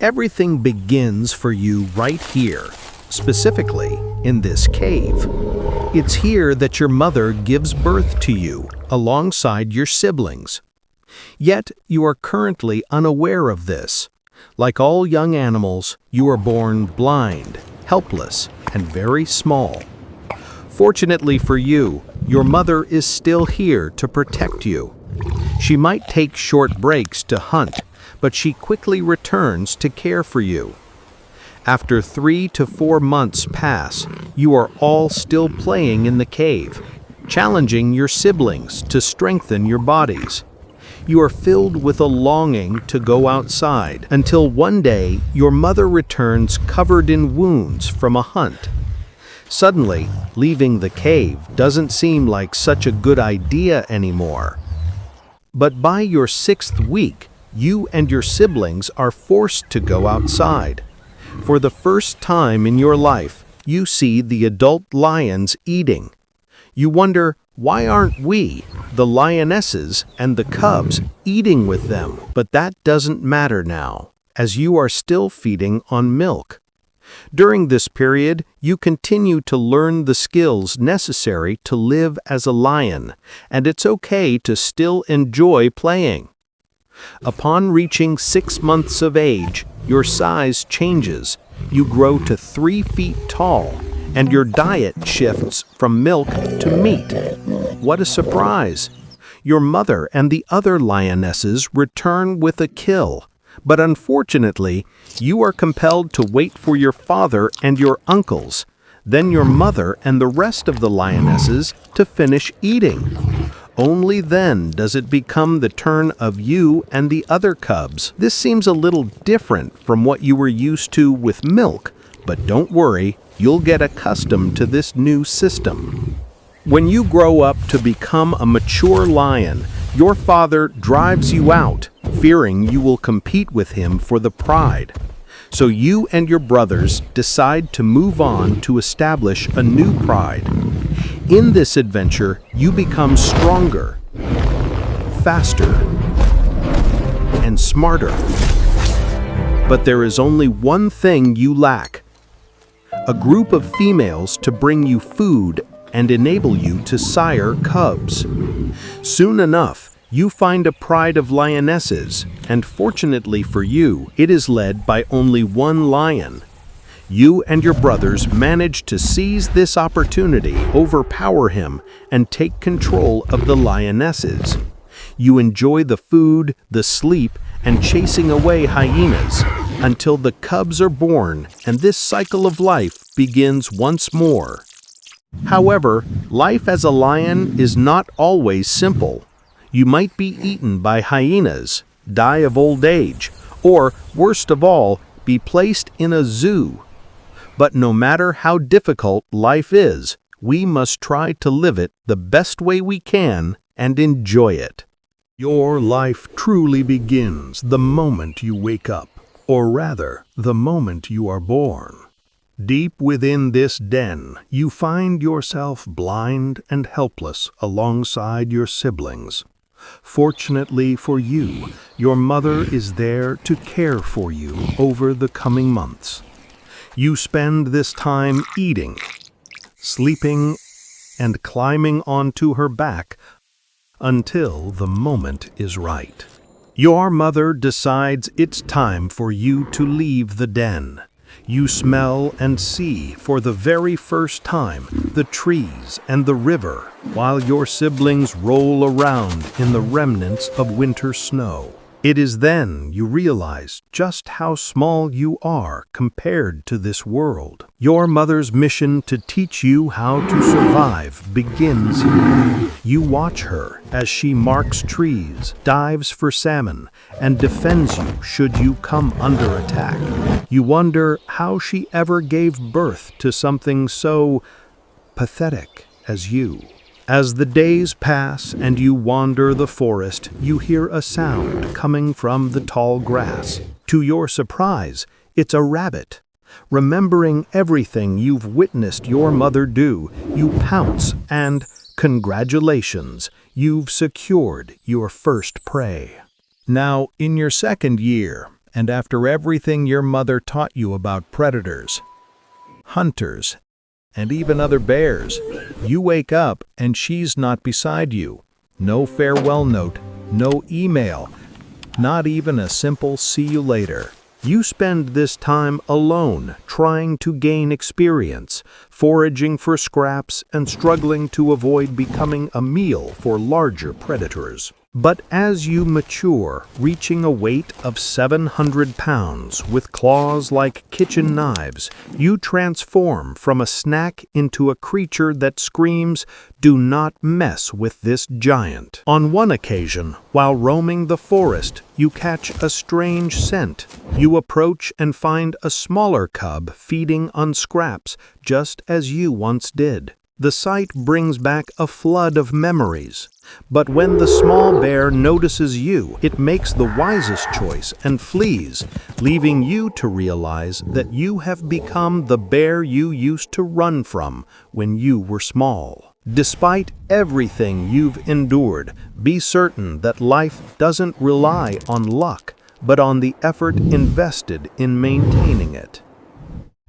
Everything begins for you right here, specifically in this cave. It's here that your mother gives birth to you, alongside your siblings. Yet you are currently unaware of this. Like all young animals, you are born blind, helpless, and very small. Fortunately for you, your mother is still here to protect you. She might take short breaks to hunt, but she quickly returns to care for you. After 3 to 4 months pass, you are all still playing in the cave, challenging your siblings to strengthen your bodies. You are filled with a longing to go outside, until one day your mother returns covered in wounds from a hunt. Suddenly, leaving the cave doesn't seem like such a good idea anymore. But by your 6th week, you and your siblings are forced to go outside. For the first time in your life, you see the adult lions eating. You wonder, why aren't we, the lionesses and the cubs, eating with them? But that doesn't matter now, as you are still feeding on milk. During this period, you continue to learn the skills necessary to live as a lion, and it's okay to still enjoy playing. Upon reaching 6 months of age, your size changes. You grow to 3 feet tall, and your diet shifts from milk to meat. What a surprise! Your mother and the other lionesses return with a kill. But unfortunately, you are compelled to wait for your father and your uncles, then your mother and the rest of the lionesses to finish eating. Only then does it become the turn of you and the other cubs. This seems a little different from what you were used to with milk, but don't worry, you'll get accustomed to this new system. When you grow up to become a mature lion, your father drives you out, fearing you will compete with him for the pride. So you and your brothers decide to move on to establish a new pride. In this adventure, you become stronger, faster, and smarter. But there is only one thing you lack: a group of females to bring you food and enable you to sire cubs. Soon enough, you find a pride of lionesses, and fortunately for you, it is led by only one lion. You and your brothers manage to seize this opportunity, overpower him, and take control of the lionesses. You enjoy the food, the sleep, and chasing away hyenas, until the cubs are born and this cycle of life begins once more. However, life as a lion is not always simple. You might be eaten by hyenas, die of old age, or, worst of all, be placed in a zoo. But no matter how difficult life is, we must try to live it the best way we can and enjoy it. Your life truly begins the moment you wake up, or rather, the moment you are born. Deep within this den, you find yourself blind and helpless alongside your siblings. Fortunately for you, your mother is there to care for you over the coming months. You spend this time eating, sleeping, and climbing onto her back until the moment is right. Your mother decides it's time for you to leave the den. You smell and see for the very first time the trees and the river, while your siblings roll around in the remnants of winter snow. It is then you realize just how small you are compared to this world. Your mother's mission to teach you how to survive begins here. You watch her as she marks trees, dives for salmon, and defends you should you come under attack. You wonder how she ever gave birth to something so pathetic as you. As the days pass and you wander the forest, you hear a sound coming from the tall grass. To your surprise, it's a rabbit. Remembering everything you've witnessed your mother do, you pounce and, congratulations, you've secured your first prey. Now, in your 2nd year, And after everything your mother taught you about predators, hunters, and even other bears, you wake up and she's not beside you. No farewell note, no email, not even a simple "see you later." You spend this time alone, trying to gain experience, foraging for scraps and struggling to avoid becoming a meal for larger predators. But as you mature, reaching a weight of 700 pounds with claws like kitchen knives, you transform from a snack into a creature that screams, "Do not mess with this giant." On one occasion, while roaming the forest, you catch a strange scent. You approach and find a smaller cub feeding on scraps, just as you once did. The sight brings back a flood of memories. But when the small bear notices you, it makes the wisest choice and flees, leaving you to realize that you have become the bear you used to run from when you were small. Despite everything you've endured, be certain that life doesn't rely on luck, but on the effort invested in maintaining it.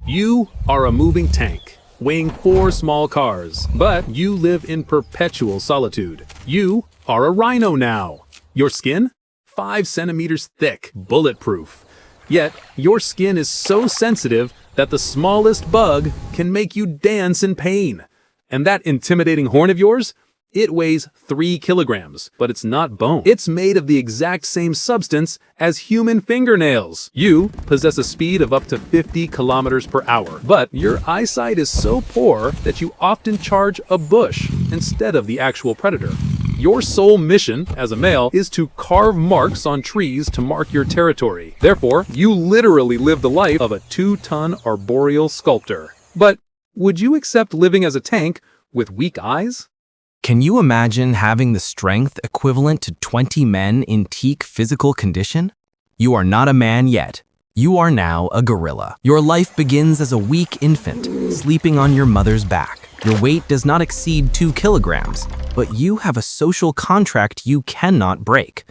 You are a moving tank, weighing 4 small cars, but you live in perpetual solitude. You are a rhino now. Your skin? 5 centimeters thick, bulletproof. Yet, your skin is so sensitive that the smallest bug can make you dance in pain. And that intimidating horn of yours? It weighs 3 kilograms, but it's not bone. It's made of the exact same substance as human fingernails. You possess a speed of up to 50 kilometers per hour, but your eyesight is so poor that you often charge a bush instead of the actual predator. Your sole mission as a male is to carve marks on trees to mark your territory. Therefore, you literally live the life of a 2-ton arboreal sculptor. But would you accept living as a tank with weak eyes? Can you imagine having the strength equivalent to 20 men in peak physical condition? You are not a man yet. You are now a gorilla. Your life begins as a weak infant, sleeping on your mother's back. Your weight does not exceed 2 kilograms, but you have a social contract you cannot break.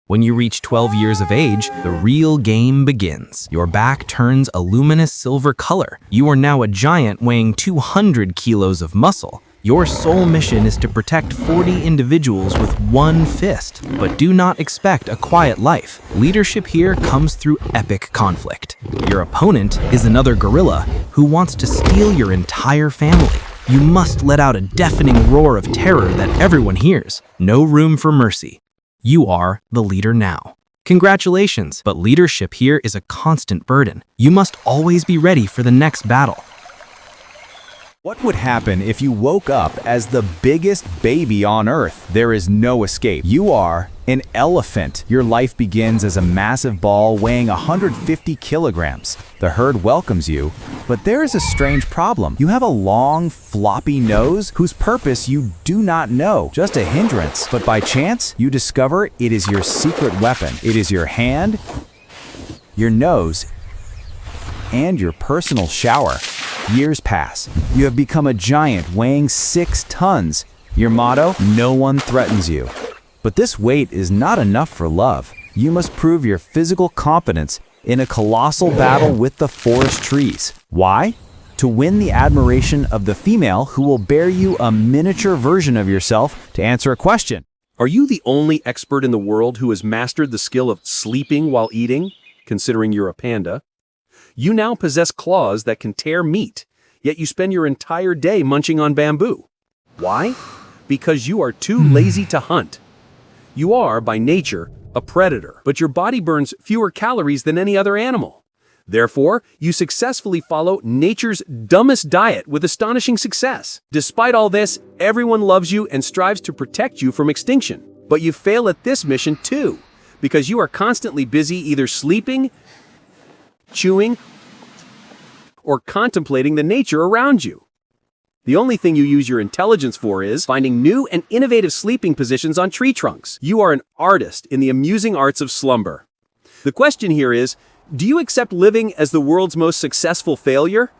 When you reach 12 years of age, the real game begins. Your back turns a luminous silver color. You are now a giant weighing 200 kilos of muscle. Your sole mission is to protect 40 individuals with one fist, but do not expect a quiet life. Leadership here comes through epic conflict. Your opponent is another gorilla who wants to steal your entire family. You must let out a deafening roar of terror that everyone hears. No room for mercy. You are the leader now. Congratulations, but leadership here is a constant burden. You must always be ready for the next battle. What would happen if you woke up as the biggest baby on Earth? There is no escape. You are an elephant. Your life begins as a massive ball weighing 150 kilograms. The herd welcomes you, but there is a strange problem. You have a long, floppy nose whose purpose you do not know, just a hindrance. But by chance, you discover it is your secret weapon. It is your hand, your nose, and your personal shower. Years pass. You have become a giant weighing 6 tons. Your motto, no one threatens you. But this weight is not enough for love. You must prove your physical competence in a colossal battle with the forest trees. Why? To win the admiration of the female who will bear you a miniature version of yourself to answer a question. Are you the only expert in the world who has mastered the skill of sleeping while eating, considering you're a panda? You now possess claws that can tear meat, yet you spend your entire day munching on bamboo. Why? Because you are too lazy to hunt. You are, by nature, a predator, but your body burns fewer calories than any other animal. Therefore, you successfully follow nature's dumbest diet with astonishing success. Despite all this, everyone loves you and strives to protect you from extinction. But you fail at this mission too, because you are constantly busy either sleeping, chewing, or contemplating the nature around you. The only thing you use your intelligence for is finding new and innovative sleeping positions on tree trunks. You are an artist in the amusing arts of slumber. The question here is, do you accept living as the world's most successful failure?